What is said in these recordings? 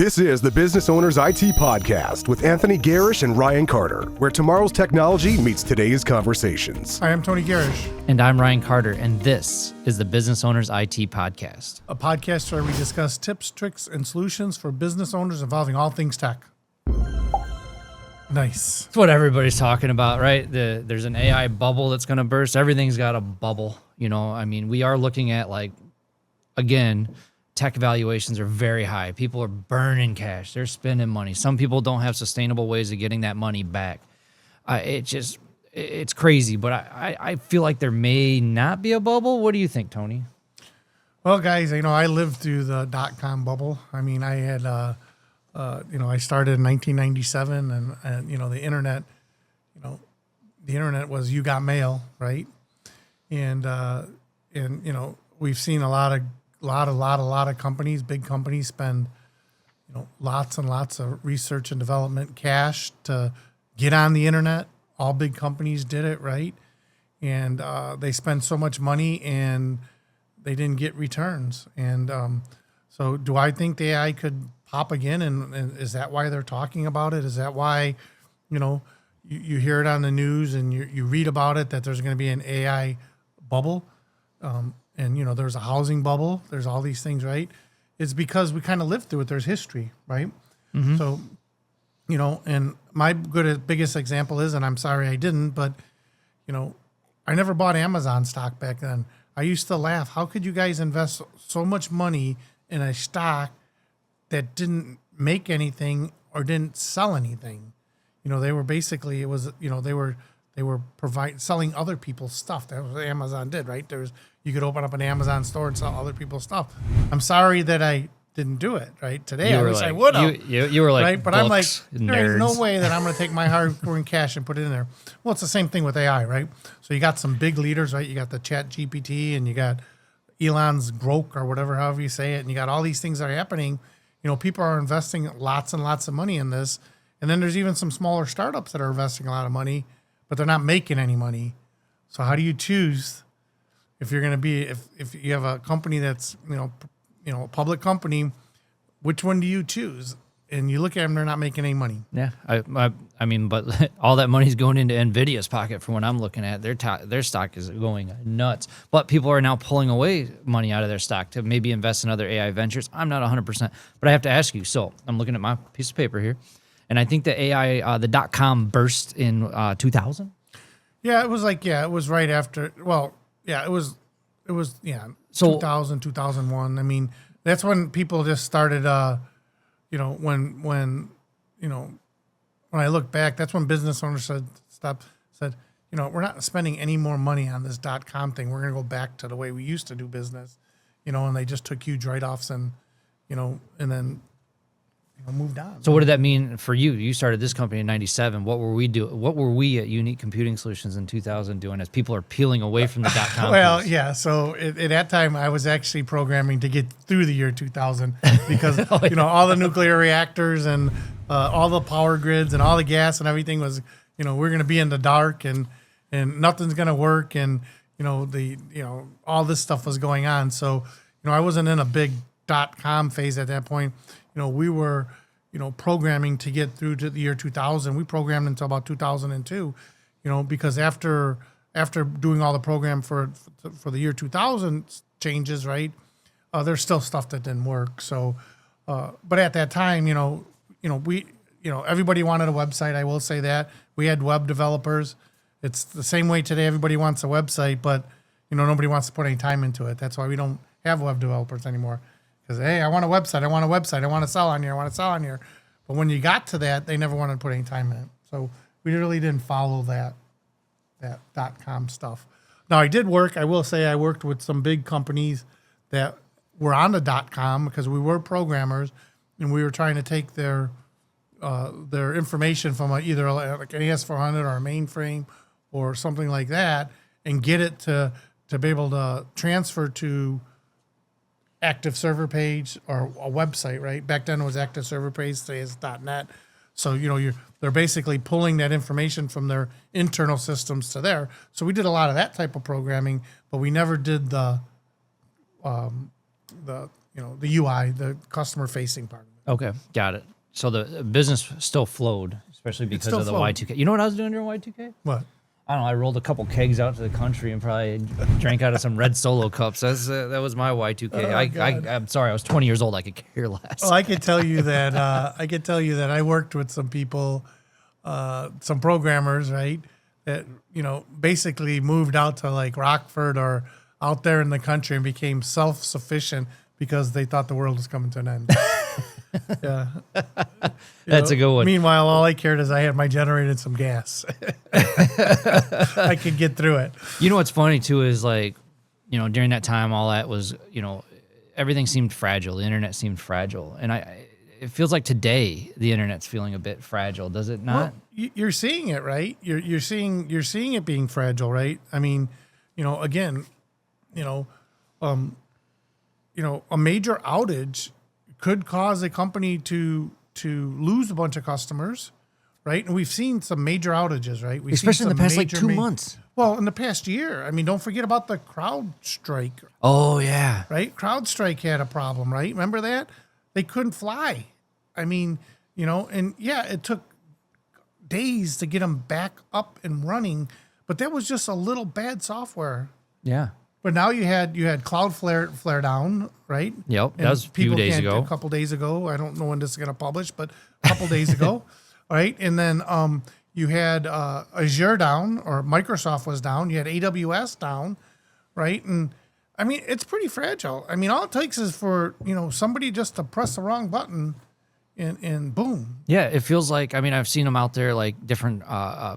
This is the Business Owners IT Podcast with Anthony Gerasch and Ryan Carter, where tomorrow's technology meets today's conversations. Hi, I'm Tony Gerasch. And I'm Ryan Carter, and this is the Business Owners IT Podcast. A podcast where we discuss tips, tricks, and solutions for business owners involving all things tech. Nice. It's what everybody's talking about, right? There's an AI bubble that's going to burst. Everything's got a bubble. You know, I mean, we are looking at, like, again, tech valuations are very high. People are burning cash. They're spending money. Some people don't have sustainable ways of getting that money back. It's crazy, but I feel like there may not be a bubble. What do you think, Tony? Well, guys, you know, I lived through the dot-com bubble. I mean, I had, I started in 1997, and the internet, the internet was you got mail, right? And we've seen a lot of companies, big companies spend, lots and lots of research and development cash to get on the internet. All big companies did it, right? And they spend so much money and they didn't get returns. And so do I think the AI could pop again? And is that why they're talking about it? Is that why, you hear it on the news and you read about it, that there's going to be an AI bubble? And, there's a housing bubble. There's all these things, right? It's because we kind of lived through it. There's history, right? Mm-hmm. So, and my biggest example is, and I'm sorry I didn't, but, I never bought Amazon stock back then. I used to laugh. How could you guys invest so much money in a stock that didn't make anything or didn't sell anything? They were basically, they were selling other people's stuff. That was what Amazon did, right? You could open up an Amazon store and sell other people's stuff. I'm sorry that I didn't do it, right? Today, I wish I would have. You were like, right? But I'm like, nerds. there ain't no way that I'm going to take my hard-earned cash and put it in there. Well, it's the same thing with AI, right? So you got some big leaders, right? You got the Chat GPT and you got Elon's Grok or whatever, however you say it. And you got all these things that are happening. People are investing lots and lots of money in this. And then there's even some smaller startups that are investing a lot of money, but they're not making any money. So how do you choose if you're going to be, if you have a company that's, a public company, which one do you choose? And you look at them, they're not making any money. Yeah. I mean, but all that money's going into NVIDIA's pocket from what I'm looking at. Their stock is going nuts. But people are now pulling away money out of their stock to maybe invest in other AI ventures. I'm not 100%. But I have to ask you, so I'm looking at my piece of paper here, and I think the AI, the .com burst in 2000? Yeah, it was right after, so 2000, 2001. I mean, that's when people just started, when I look back, that's when business owners said, we're not spending any more money on this .com thing. We're going to go back to the way we used to do business, and they just took huge write-offs and then moved on. So what did that mean for you? You started this company in 97. What were we at Unique Computing Solutions in 2000 doing as people are peeling away from the .com? Well, piece? yeah. So at that time, I was actually programming to get through the year 2000 because, all the nuclear reactors and all the power grids and all the gas and everything was, we're going to be in the dark and nothing's going to work. And, all this stuff was going on. So, I wasn't in a big .com phase at that point. We were, programming to get through to the year 2000. We programmed until about 2002, because after doing all the program for the year 2000 changes, right, there's still stuff that didn't work. So, but at that time, everybody wanted a website. I will say that we had web developers. It's the same way today. Everybody wants a website, but nobody wants to put any time into it. That's why we don't have web developers anymore. Because, hey, I want a website. I want to sell on here. But when you got to that, they never wanted to put any time in it. So we really didn't follow that .com stuff. Now, I will say I worked with some big companies that were on the .com because we were programmers and we were trying to take their information from either like an AS400 or a mainframe or something like that and get it to be able to transfer to active server page or a website, right? Back then it was active server page, today it's .net. So, they're basically pulling that information from their internal systems to there. So we did a lot of that type of programming, but we never did the UI, the customer facing part of it. Okay, got it. So the business still flowed, especially because still of the flowed. Y2K. You know what I was doing during Y2K? What? I don't know. I rolled a couple kegs out to the country and probably drank out of some red Solo cups. That was my Y2K. God. I'm sorry. I was 20 years old. I could care less. Well, I can tell you that I worked with some people, some programmers, right? That basically moved out to like Rockford or out there in the country and became self-sufficient because they thought the world was coming to an end. Yeah, That's a good one. Meanwhile, all I cared is I had my generator and some gas. I could get through it. You know what's funny too is like, during that time, all that was, everything seemed fragile. The internet seemed fragile, and it feels like today the internet's feeling a bit fragile. Does it not? Well, you're seeing it, right? You're seeing it being fragile, right? I mean, again, a major outage could cause a company to lose a bunch of customers, right? And we've seen some major outages, right? Especially in the past, like 2 months. Well, in the past year. I mean, don't forget about the CrowdStrike. Oh, yeah. Right? CrowdStrike had a problem, right? Remember that? They couldn't fly. I mean, and yeah, it took days to get them back up and running, but that was just a little bad software. Yeah. But now you had Cloudflare flare down, right? Yep, And that was a few days ago. A couple days ago. I don't know when this is going to publish, but a couple days ago, right? And then you had Azure down, or Microsoft was down. You had AWS down, right? And I mean, it's pretty fragile. I mean, all it takes is for somebody just to press the wrong button, and boom. Yeah, it feels like, I mean, I've seen them out there, like different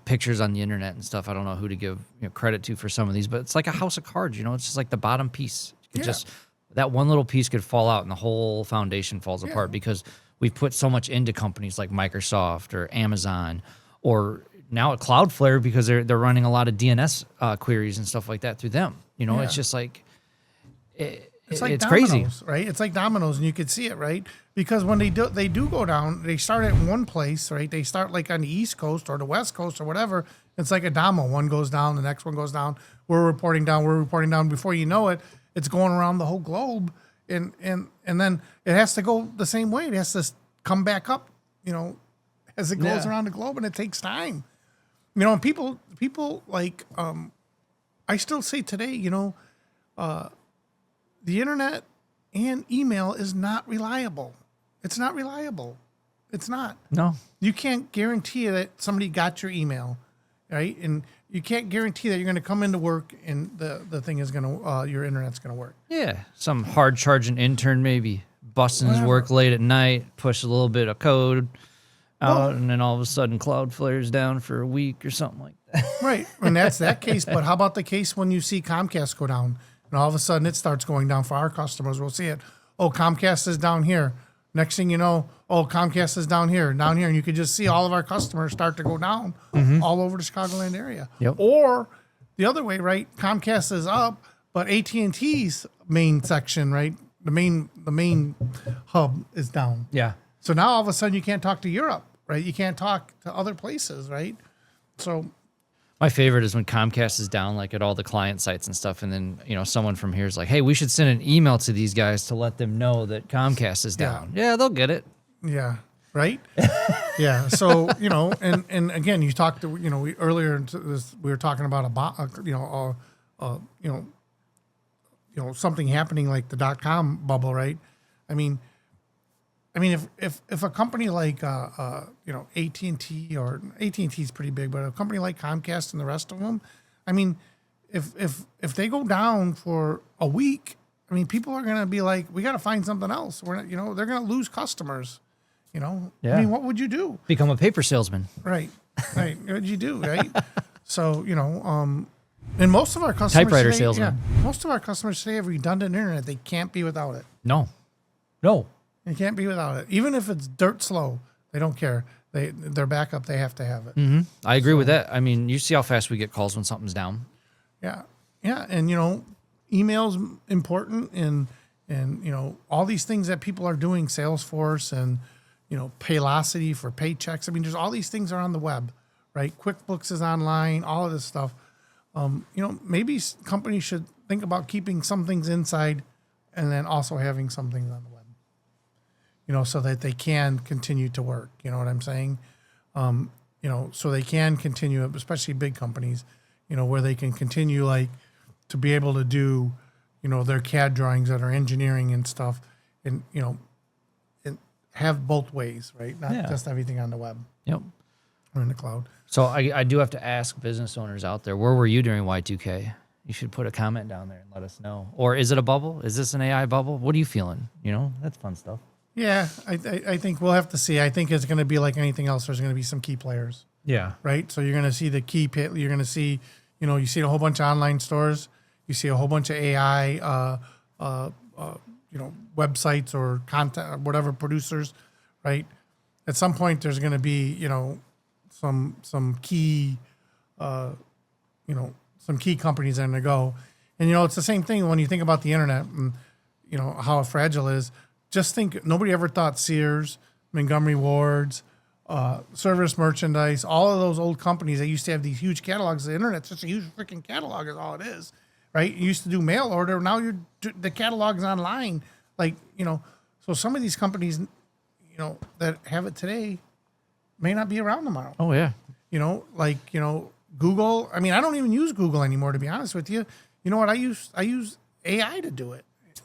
pictures on the internet and stuff. I don't know who to give credit to for some of these, but it's like a house of cards, it's just like the bottom piece. That one little piece could fall out and the whole foundation falls apart because we've put so much into companies like Microsoft or Amazon or now at Cloudflare because they're running a lot of DNS queries and stuff like that through them. It's just like, It's like it's dominoes, crazy, right? It's like dominoes, and you could see it, right? Because when they do go down, they start at one place, right? They start like on the East Coast or the West Coast or whatever. It's like a domino. One goes down, the next one goes down. We're reporting down. Before you know it, it's going around the whole globe, and then it has to go the same way. It has to come back up, as it goes around the globe, and it takes time. And people like, I still say today, the internet and email is not reliable. It's not reliable. It's not. No. You can't guarantee that somebody got your email, right? And you can't guarantee that you're going to come into work and the thing is going to, your internet's going to work. Yeah, some hard charging intern maybe busting his work late at night, push a little bit of code out, and then all of a sudden Cloudflare's down for a week or something like that. Right, and that's that case. But how about the case when you see Comcast go down, and all of a sudden it starts going down for our customers? We'll see it. Oh, Comcast is down here. Next thing you know, oh, Comcast is down here, and you can just see all of our customers start to go down all over the Chicagoland area. Yep. Or the other way, right? Comcast is up, but AT&T's main section, right? The main hub is down. Yeah. So now all of a sudden you can't talk to Europe, right? You can't talk to other places, right? So My favorite is when Comcast is down, like at all the client sites and stuff, and then someone from here is like, "Hey, we should send an email to these guys to let them know that Comcast is down." Yeah, they'll get it. yeah, right. Yeah. So and again, you talked to we earlier into this, we were talking about something happening like the .com bubble, right? I mean, if a company like AT&T, or AT&T is pretty big, but a company like Comcast and the rest of them, I mean, if they go down for a week, I mean, people are going to be like, we got to find something else. We're not, they're going to lose customers. Yeah. I mean, what would you do? Become a paper salesman. Right. What would you do? Right. So and most of our customers Typewriter today, salesman. most of our customers today have redundant internet. They can't be without it. No. They can't be without it. Even if it's dirt slow, they don't care. Their backup, they have to have it. Mm-hmm. I agree with that. I mean, you see how fast we get calls when something's down. Yeah. Yeah. And, email's important, and all these things that people are doing, Salesforce and, Paylocity for paychecks. I mean, there's all these things are on the web, right? QuickBooks is online, all of this stuff. Maybe companies should think about keeping some things inside and then also having some things on the web. so that they can continue to work. You know what I'm saying? So they can continue, especially big companies, where they can continue to be able to do, their CAD drawings that are engineering and stuff, and and have both ways, right? Not just everything on the web. Yep. Or in the cloud. So I do have to ask business owners out there, where were you during Y2K? You should put a comment down there and let us know. Or is it a bubble? Is this an AI bubble? What are you feeling? That's fun stuff. Yeah, I think we'll have to see. I think it's going to be like anything else. There's going to be some key players. Yeah. Right? So you're going to see you're going to see, you see a whole bunch of online stores. You see a whole bunch of AI, websites or content or whatever producers, right? At some point, there's going to be, some key, some key companies that are going to go. And, it's the same thing when you think about the internet and, how fragile it is. Just think, nobody ever thought Sears, Montgomery Ward's, Service Merchandise, all of those old companies that used to have these huge catalogs. The internet's just a huge freaking catalog is all it is, right? You used to do mail order. Now the catalog's online. So some of these companies, that have it today may not be around tomorrow. Oh, yeah. Google. I mean, I don't even use Google anymore, to be honest with you. You know what? I use AI to do it, it's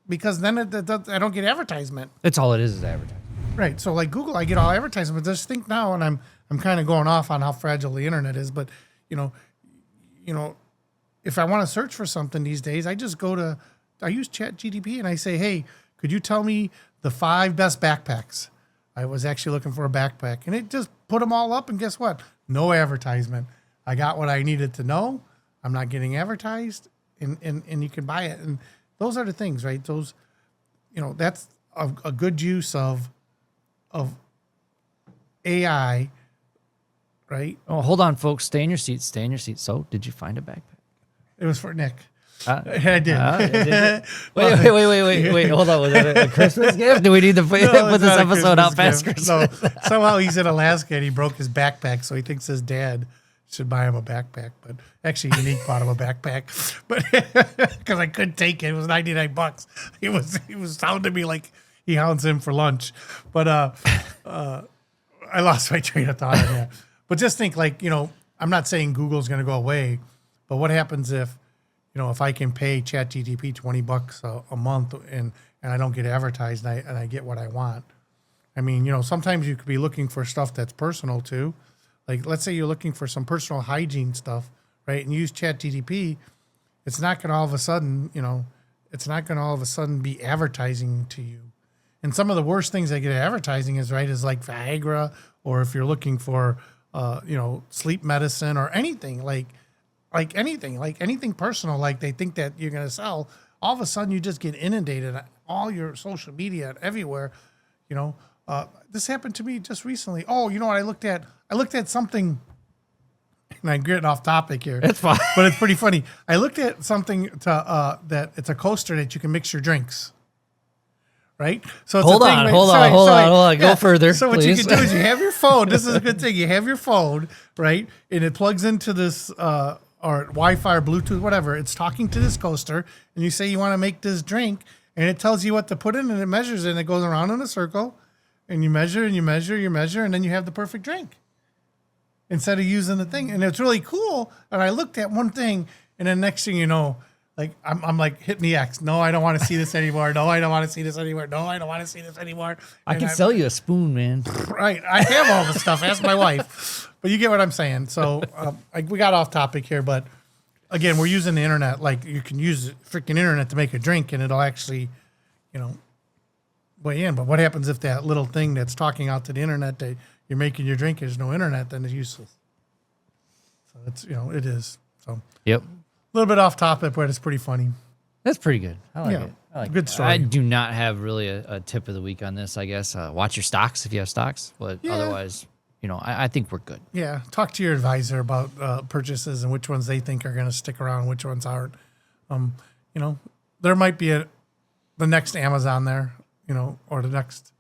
because then I don't get advertisement. That's all it is advertising. Right. So like Google, I get all advertisement. But just think now, and I'm kind of going off on how fragile the internet is, but if I want to search for something these days, I use ChatGPT and I say, hey, could you tell me the 5 best backpacks? I was actually looking for a backpack, and it just put them all up, and guess what? No advertisement. I got what I needed to know. I'm not getting advertised, and you can buy it. And those are the things, right? Those, that's a good use of AI, right? Oh, hold on, folks. Stay in your seats. Stay in your seats. So, did you find a backpack? It was for Nick. I did. Wait. Hold on. Was that a Christmas gift? Do we need to put this episode out past Christmas? No. Somehow he's in Alaska and he broke his backpack, so he thinks his dad should buy him a backpack. But actually, Unique bought him a backpack, but because I couldn't take it, it was $99. He was sounding me like he hounds him for lunch, but I lost my train of thought on that. But just think, I'm not saying Google's going to go away, but what happens if I can pay ChatGPT $20 a month and I don't get advertised and I get what I want? I mean, sometimes you could be looking for stuff that's personal too. Like, let's say you're looking for some personal hygiene stuff, right? And use ChatGPT. It's not going to all of a sudden, be advertising to you. And some of the worst things that get advertising is like Viagra, or if you're looking for, sleep medicine or anything like anything personal, like they think that you're going to sell, all of a sudden you just get inundated on all your social media and everywhere. This happened to me just recently. Oh, you know what? I looked at something, and I'm getting off topic here. It's fine. But it's pretty funny. I looked at something that it's a coaster that you can mix your drinks. Right? So it's hold on. Go further. So please. What you can do is you have your phone. This is a good thing. You have your phone, right? And it plugs into this or Wi-Fi or Bluetooth, whatever. It's talking to this coaster, and you say you want to make this drink, and it tells you what to put in, and it measures it, and it goes around in a circle, and you measure, and then you have the perfect drink instead of using the thing. And it's really cool. And I looked at one thing, and then next thing you know, like I'm like hitting the X. No, I don't want to see this anymore. No, I don't want to see this anymore. No, I don't want to see this anymore. I can sell you a spoon, man. Right. I have all the stuff. Ask my wife. But you get what I'm saying. So we got off topic here, but again, we're using the internet. Like, you can use the freaking internet to make a drink, and it'll actually, weigh in. But what happens if that little thing that's talking out to the internet that you're making your drink, there's no internet, then it's useless. So it's, it is. So yep. A little bit off topic, but it's pretty funny. That's pretty good. I like it. I like good it. story. I do not have really a tip of the week on this, I guess. Watch your stocks if you have stocks, but otherwise, I think we're good. Yeah. Talk to your advisor about purchases and which ones they think are going to stick around, which ones aren't. There might be the next Amazon there, or the next,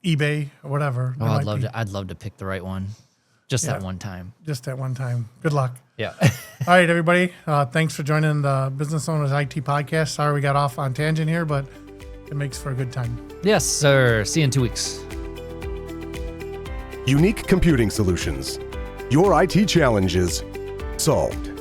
eBay or whatever. Oh, I'd love to pick the right one. Just that one time. Just that one time. Good luck. Yeah. All right, everybody. Thanks for joining the Business Owners IT Podcast. Sorry we got off on tangent here, but it makes for a good time. Yes, sir. See you in 2 weeks. Unique Computing Solutions. Your IT challenges solved.